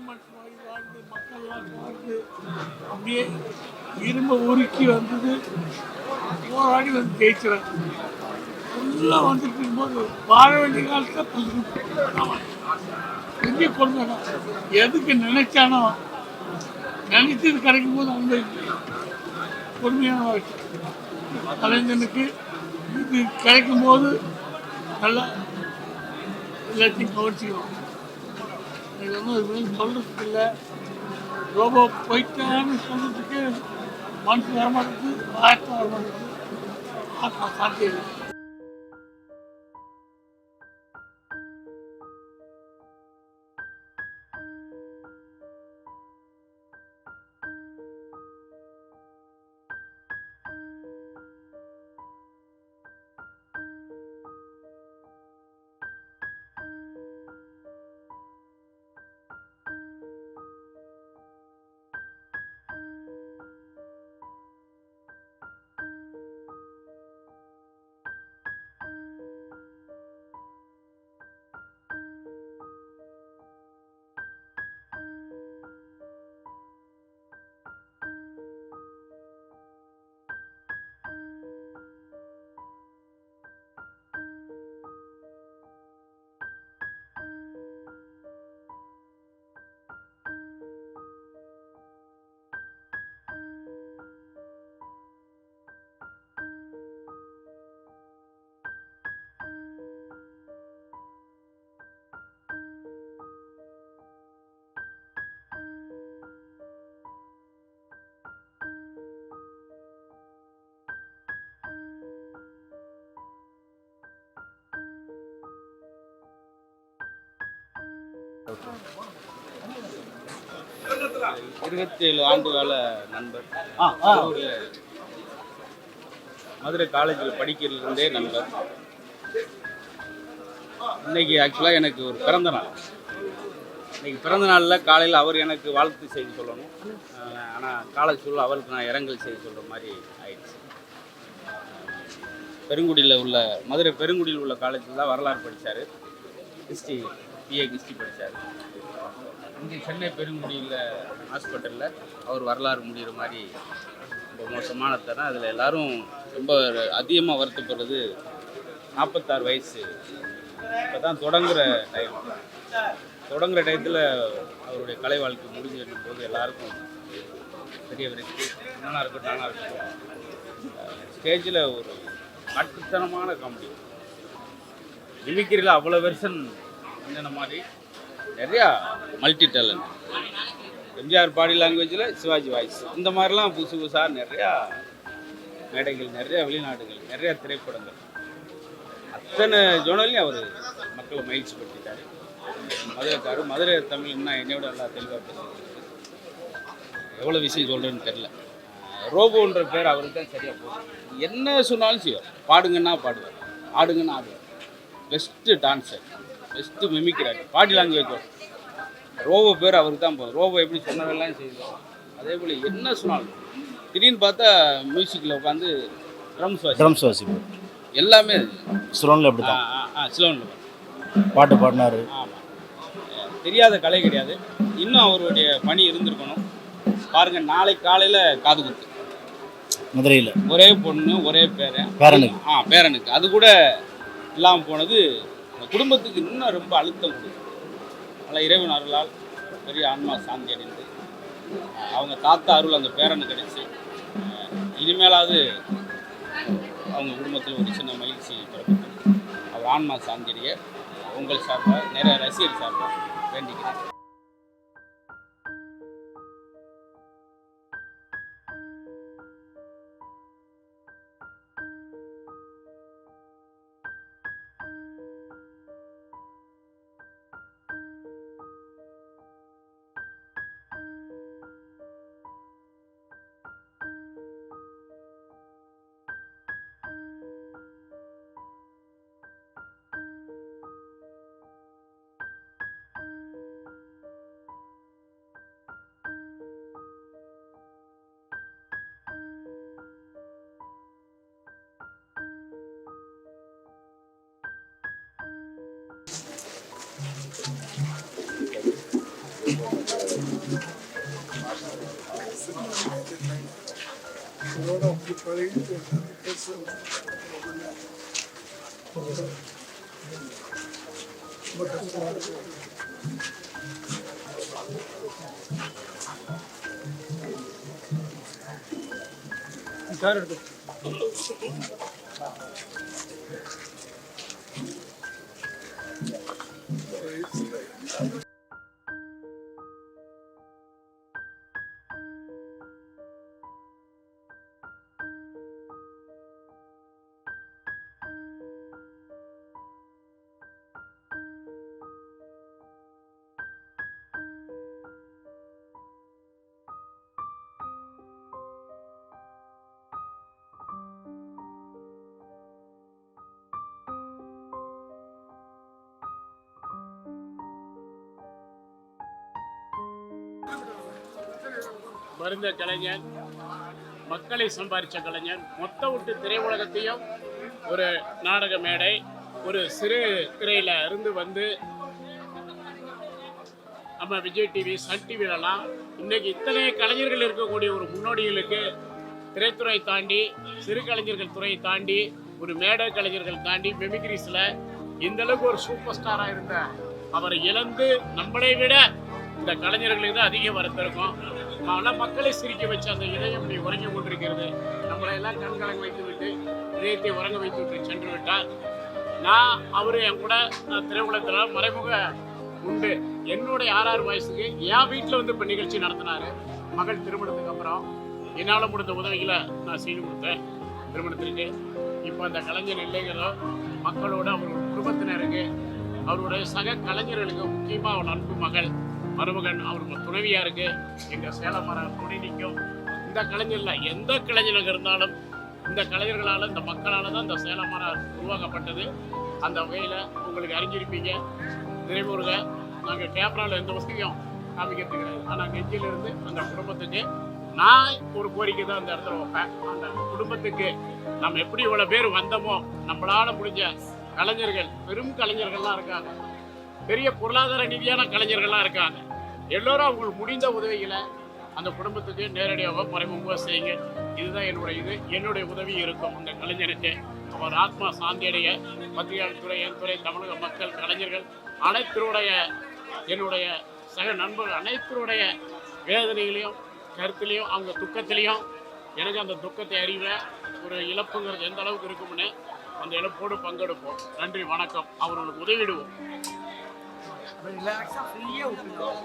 மனுஷன் மாதிரி வாழ்ந்து மக்கள்லாம் வாழ்ந்து அப்படியே இரும்பை உருக்கி வந்தது, போராடி வந்து ஜெயிக்கிறாங்க. எல்லாம் வந்துட்டு இருக்கும்போது வாழ வேண்டிய காலத்தில் பெரிய கொடுமை தான். எதுக்கு நினைச்சானோ நினைச்சது கிடைக்கும் போது அந்த கொடுமையான வாழ்க்கை கலைஞனுக்கு இது கிடைக்கும் போது நல்லா எல்லாத்தையும் கவனிச்சுக்கலாம். இது ஒன்றும் சொல்கிறதுக்கு இல்லை. ரோபோ போயிட்டான்னு சொல்கிறதுக்கு மனசு வரமாட்டேங்குது, ஆத்மா வரமாட்டேங்குது, ஆத்மா சாத்தியம் இல்லை. இருபத்தி 7 ஆண்டு கால நண்பர். மதுரை காலேஜில் படிக்கிறதுலேருந்தே நண்பர். இன்னைக்கு ஆக்சுவலாக எனக்கு ஒரு பிறந்த நாள். இன்னைக்கு பிறந்த நாளில் காலையில் அவர் எனக்கு வாழ்த்து செய்தி சொல்லணும். ஆனால் காலேஜ் சொல்ல அவருக்கு நான் இரங்கல் செய்தி சொல்கிற மாதிரி ஆயிடுச்சு. பெருங்குடியில் உள்ள மதுரை பெருங்குடியில் உள்ள காலேஜில் தான் வரலாறு படித்தார். ஹிஸ்ட்ரி, பிஏ ஹிஸ்ட்ரி படித்தார். இங்கே சென்னை பெருங்குடியில் ஹாஸ்பிட்டலில் அவர் வரலாறு முடிகிற மாதிரி ரொம்ப மோசமான தரம். அதில் எல்லோரும் ரொம்ப அதிகமாக வருத்தப்படுறது 46 வயசு. இப்போ தான் தொடங்குகிற டயத்தில் அவருடைய கலை வாழ்க்கை முடிஞ்சிருக்கும் போது எல்லாருக்கும் பெரிய விருத்தி. நானாக இருக்கட்டும் ஸ்டேஜில் ஒரு கட்டுத்தனமான காமெடி, மிமிக்ரியில் அவ்வளோ வெர்ஷன் அந்த மாதிரி நிறையா மல்டி டேலண்ட். எம்ஜிஆர் பாடி லாங்குவேஜில் சிவாஜி வாய்ஸ், இந்த மாதிரிலாம் புதுசு புதுசாக நிறையா மேடைகள், நிறையா வெளிநாடுகள், நிறையா திரைப்படங்கள், அத்தனை ஜோனல்லையும் அவர் மக்களை மகிழ்ச்சி படுத்திட்டார். மதுரைக்காரர், மதுரை தமிழ்னா என்னையோட நல்லா தெளிவாக பேசுகிறது. எவ்வளோ விஷயம் சொல்கிறேன்னு தெரில. ரோபோன்ற பேர் அவருக்கு தான் சரியாக போகும். என்ன சொன்னாலும் செய்வார். பாடுங்கன்னா பாடுவார், ஆடுங்கன்னா ஆடுவார். பெஸ்ட்டு டான்ஸர், பெஸ்ட்டு மிமிக்கிறார். பாடி லாங்குவேஜ் ரோபோ பேர் அவருக்கு தான் போகும். ரோபோ எப்படி சொன்னதெல்லாம் செய்வார். அதே போல் என்ன சொன்னாலும் திடீர்னு பார்த்தா மியூசிக்கில் உட்காந்து ட்ரம்ஸ் வாசிப்பார். எல்லாமே ஸ்லோனில் எப்படி தான் ஸ்லோனில் பாட்டு பாடினார். ஆமாம், தெரியாத கலை கிடையாது. இன்னும் அவருடைய பணி இருந்திருக்கணும். பாருங்கள், நாளைக்கு காலையில் காது குத்து மதுரையில் ஒரே பொண்ணு ஒரே பேரனுக்கு அது கூட இல்லாமல் போனது குடும்பத்துக்கு இன்னும் ரொம்ப அழுத்தம் கொடுக்கும். அதனால் இறைவன் அருளால் பெரிய ஆன்மா சாந்தி அடைந்து அவங்க தாத்தா அருள் அந்த பேரனுக்கு கிடைச்சி இனிமேலாவது அவங்க குடும்பத்தில் ஒரு சின்ன மகிழ்ச்சி பிறப்பிக்கும். அவர் ஆன்மா சாந்தியடைய உங்கள் சார்பாக, நிறைய ரசிகர் சார்பாக வேண்டிக்கிறேன். இதோட அப்படி பழகிட்டு பேச ரொம்ப கஷ்டமாக இருக்கும். கார் எடுத்து மருந்த கலைஞர், மக்களை சம்பாதிச்ச கலைஞர், மொத்த விட்டு திரையுலகத்தையும் ஒரு நாடக மேடை, ஒரு சிறு திரையில இருந்து வந்து நம்ம விஜய் டிவி, சன் டிவிலலாம் இன்னைக்கு இத்தனை கலைஞர்கள் இருக்கக்கூடிய ஒரு முன்னோடிகளுக்கு திரைத்துறை தாண்டி, சிறு கலைஞர்கள் துறையை தாண்டி, ஒரு மேடை கலைஞர்கள் தாண்டி மெமிக்ரிஸில் இந்த அளவுக்கு ஒரு சூப்பர் ஸ்டாராக இருந்த அவரை இழந்து நம்மளை விட இந்த கலைஞர்களுக்கு தான் அதிக வருத்தம். ஆனால் மக்களை சிரிக்க வச்ச அந்த இதயம் இப்படி உறங்கி கொண்டிருக்கிறது. நம்மளை எல்லாம் கண்கலங்க வைத்து விட்டு இதயத்தை உறங்க வைத்து விட்டு சென்று விட்டார். நான் அவர் என் கூட திரையுலகத்தில் மறைமுக உண்டு. என்னுடைய 6 வயசுக்கு என் வீட்டில் வந்து இப்போ நிகழ்ச்சி நடத்தினார். மகள் திருமணத்துக்கு அப்புறம் என்னால் முடிந்த உதவிகளை நான் செய்து கொடுத்தேன் திருமணத்திற்கு. இப்போ அந்த கலைஞர் இல்லைங்கிறதோ மக்களோட அவரோட குடும்பத்தினருக்கு, அவருடைய சக கலைஞர்களுக்கு, முக்கியமாக அவர் அன்பு மகள் மருமகன், அவருக்கு துணைவியாருக்கு எங்கள் சேலம் மர துணை நிற்கும். இந்த கலைஞரில் எந்த கலைஞராக இருந்தாலும் இந்த கலைஞர்களால், இந்த மக்களால் தான் இந்த சேலம் மர உருவாக்கப்பட்டது. அந்த வகையில் உங்களுக்கு அறிஞ்சிருப்பீங்க. திரைமுருக நாங்கள் கேமராவில் எந்த வசதியும் காமிக்கிறது கிடையாது. ஆனால் நெஞ்சிலிருந்து அந்த குடும்பத்துக்கு நான் ஒரு கோரிக்கை தான் அந்த இடத்துல வைப்பேன். அந்த குடும்பத்துக்கு நம்ம எப்படி இவ்வளோ பேர் வந்தோமோ, நம்மளால் முடிஞ்ச கலைஞர்கள், பெரும் கலைஞர்கள்லாம் இருக்காங்க, பெரிய பொருளாதார ரீதியான கலைஞர்கள்லாம் இருக்காங்க. எல்லோரும் அவங்களுக்கு முடிந்த உதவிகளை அந்த குடும்பத்துக்கு நேரடியாக மறைமுகமாக செய்யுங்க. இதுதான் என்னுடைய உதவி இருக்கும் அந்த கலைஞருக்கு. அவர் ஆத்மா சாந்தியடைய பத்திரிகையாளர் துறை, என் துறை, தமிழக மக்கள், கலைஞர்கள் அனைத்தருடைய, என்னுடைய சக நண்பர்கள் அனைத்தருடைய வேதனைகளையும் கருத்துலையும் அவங்க துக்கத்திலையும் எனக்கு அந்த துக்கத்தை அறிவ ஒரு இழப்புங்கிறது எந்த அளவுக்கு இருக்கும்னு அந்த இழப்போடு பங்கெடுப்போம். நன்றி, வணக்கம். அவர்களுக்கு உதவிடுவோம். ரிலாக்ஸாக ஃப்ரீயாக விட்டுருக்கோம்.